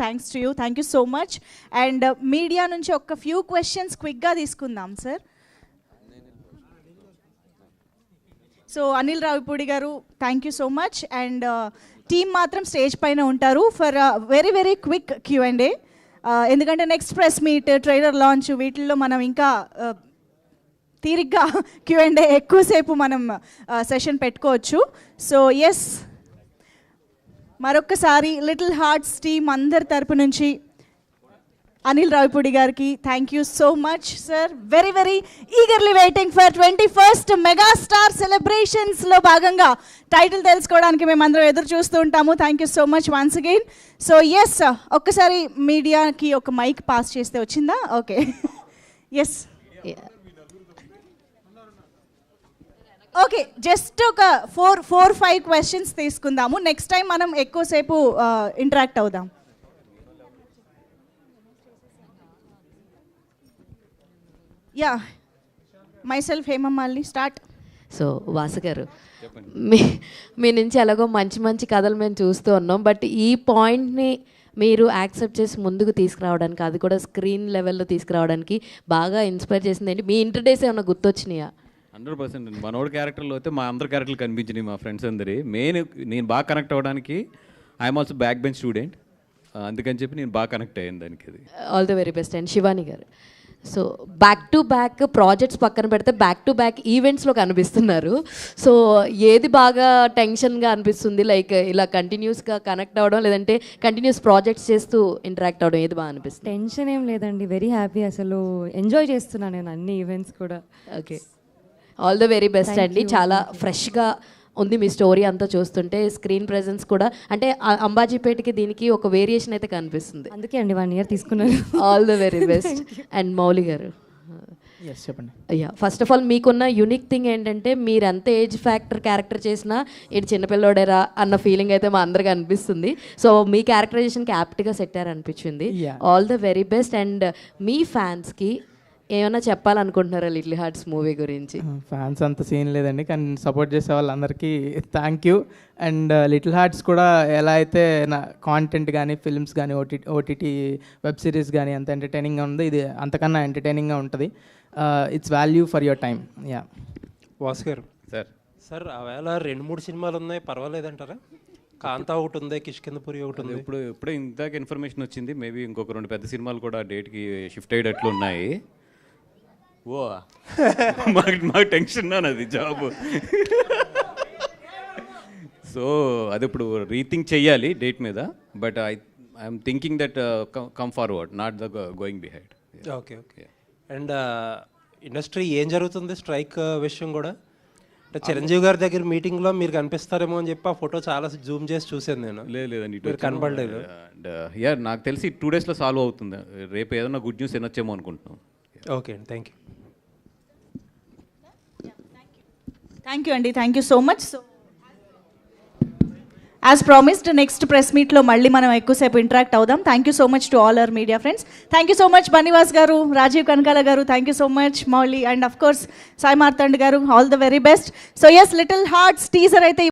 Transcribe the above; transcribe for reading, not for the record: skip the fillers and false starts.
Thanks to you, thank you so much. And media నుంచి ఒక few questions క్విక్గా తీసుకుందాం sir. So Anil Ravipudi garu, thank you so much. And team మాత్రం stage పైన ఉంటారు for very very quick Q&A. ఎందుకంటే next press meet, trailer launch వీటిల్లో మనం ఇంకా తీరిగ్గా Q&A ఎక్కువసేపు మనం సెషన్ పెట్టుకోవచ్చు. సో ఎస్, మరొక్కసారి లిటిల్ హార్ట్స్ టీమ్ అందరి తరపు నుంచి అనిల్ రావిపూడి గారికి thank you so much sir. Very very eagerly waiting for 21st megastar సెలబ్రేషన్స్లో భాగంగా టైటిల్ తెలుసుకోవడానికి మేమందరం ఎదురు చూస్తూ ఉంటాము. Thank you so much once again. So yes, ఒక్కసారి మీడియాకి ఒక మైక్ పాస్ చేస్తే వచ్చిందా? ఓకే, ఎస్ ఓకే, జస్ట్ ఒక 4-5 క్వశ్చన్స్ తీసుకుందాము. నెక్స్ట్ టైం మనం ఎక్కువసేపు ఇంటరాక్ట్ అవుదాం. Yeah, myself Hemamalini, start. So Vasu garu, మీ నుంచి ఎలాగో మంచి మంచి కథలు మేము చూస్తూ ఉన్నాం, బట్ ఈ పాయింట్ని మీరు యాక్సెప్ట్ చేసి ముందుకు తీసుకురావడానికి, అది కూడా స్క్రీన్ లెవెల్లో తీసుకురావడానికి బాగా ఇన్స్పైర్ చేసింది ఏంటి? మీ ఇంటర్ డేస్ ఏమన్నా గుర్తొచ్చినాయా? 100% మనోడు క్యారెక్టర్లో అయితే మా అందరి క్యారెక్టర్లు కనిపించినాయి, మా ఫ్రెండ్స్ అందరి. నేను బాగా కనెక్ట్ అవ్వడానికి I'm also back bench student, అందుకని చెప్పి నేను బాగా కనెక్ట్ అయ్యాను దానికి. అది all the very best. And Shivani garu, so back to back projects పక్కన పెడితే బ్యాక్ టు బ్యాక్ ఈవెంట్స్లో కనిపిస్తున్నారు. సో ఏది బాగా టెన్షన్గా అనిపిస్తుంది? లైక్ ఇలా కంటిన్యూస్గా కనెక్ట్ అవ్వడం, లేదంటే కంటిన్యూస్ ప్రాజెక్ట్స్ చేస్తూ ఇంటరాక్ట్ అవ్వడం, ఏది బాగా అనిపిస్తుంది? టెన్షన్ ఏం లేదండి, వెరీ హ్యాపీ. అసలు ఎంజాయ్ చేస్తున్నాను నేను అన్ని ఈవెంట్స్ కూడా. Okay, all the very best అండి. చాలా ఫ్రెష్గా ఉంది మీ స్టోరీ అంతా చూస్తుంటే. స్క్రీన్ ప్రెజెన్స్ కూడా అంటే అంబాజీపేటకి దీనికి ఒక వేరియేషన్ అయితే కనిపిస్తుంది, అందుకే అండి 1 year తీసుకున్నాను. All the very best. And Mouli గారు, చెప్పండి. అయ్యా, ఫస్ట్ ఆఫ్ ఆల్ మీకున్న యూనిక్ థింగ్ ఏంటంటే మీరు ఎంత ఏజ్ ఫ్యాక్టర్ క్యారెక్టర్ చేసినా ఇది చిన్నపిల్లోడేరా అన్న ఫీలింగ్ అయితే మా అందరికీ అనిపిస్తుంది. సో మీ క్యారెక్టరైజేషన్కి యాప్ట్గా సెట్టారు అనిపించింది. All the very best. And మీ ఫ్యాన్స్కి ఏమైనా చెప్పాలనుకుంటున్నారా లిటిల్ హార్ట్స్ మూవీ గురించి? ఫ్యాన్స్ అంత సీన్ లేదండి, కానీ సపోర్ట్ చేసే వాళ్ళందరికీ thank you. And little hearts కూడా ఎలా అయితే నా కాంటెంట్ కానీ, ఫిల్మ్స్ కానీ, ఓటీటీ వెబ్ సిరీస్ కానీ ఎంత ఎంటర్టైనింగ్గా ఉందో, ఇది అంతకన్నా ఎంటర్టైనింగ్గా ఉంటుంది. It's value for your time. Yeah, Vasu గారు సార్ ఆవేళ 2-3 సినిమాలు ఉన్నాయి, పర్వాలేదంటారా? కాంతా ఒకటి ఉంది, కిష్కిందపురి ఒకటి ఉంది. ఇప్పుడే ఇందాక ఇన్ఫర్మేషన్ వచ్చింది, మేబీ ఇంకొక 2 పెద్ద సినిమాలు కూడా డేట్కి షిఫ్ట్ అయ్యేటట్లు ఉన్నాయి. ఓ మాకు టెన్షన్ అది జాబ్. సో అది ఇప్పుడు రీథింక్ చెయ్యాలి డేట్ మీద, but I'm thinking that come forward, not the going behind. Okay okay. And industry ఏం జరుగుతుంది స్ట్రైక్ విషయం కూడా? అంటే చిరంజీవి గారి దగ్గర మీటింగ్లో మీరు కనిపిస్తారేమో అని చెప్పి ఆ ఫోటో చాలా జూమ్ చేసి చూశాను నేను. లేదండి, ఇటు కనబడలేదు. యా, నాకు తెలిసి 2 daysలో సాల్వ్ అవుతుంది. రేపు ఏదైనా గుడ్ న్యూస్ వినొచ్చేమో అనుకుంటున్నాం. ఓకే అండి, థ్యాంక్ యూ. థ్యాంక్ యూ అండి, thank you so much. So as promised next press మీట్లో మళ్ళీ మనం ఎక్కువసేపు ఇంటరాక్ట్ అవుదాం. Thank you so much to all our media friends. Thank you so much Bunny Vas garu, Rajeev Kanakala garu, thank you so much Mouli, and of course Sai Marthand garu, all the very best. So yes, little hearts teaser అయితే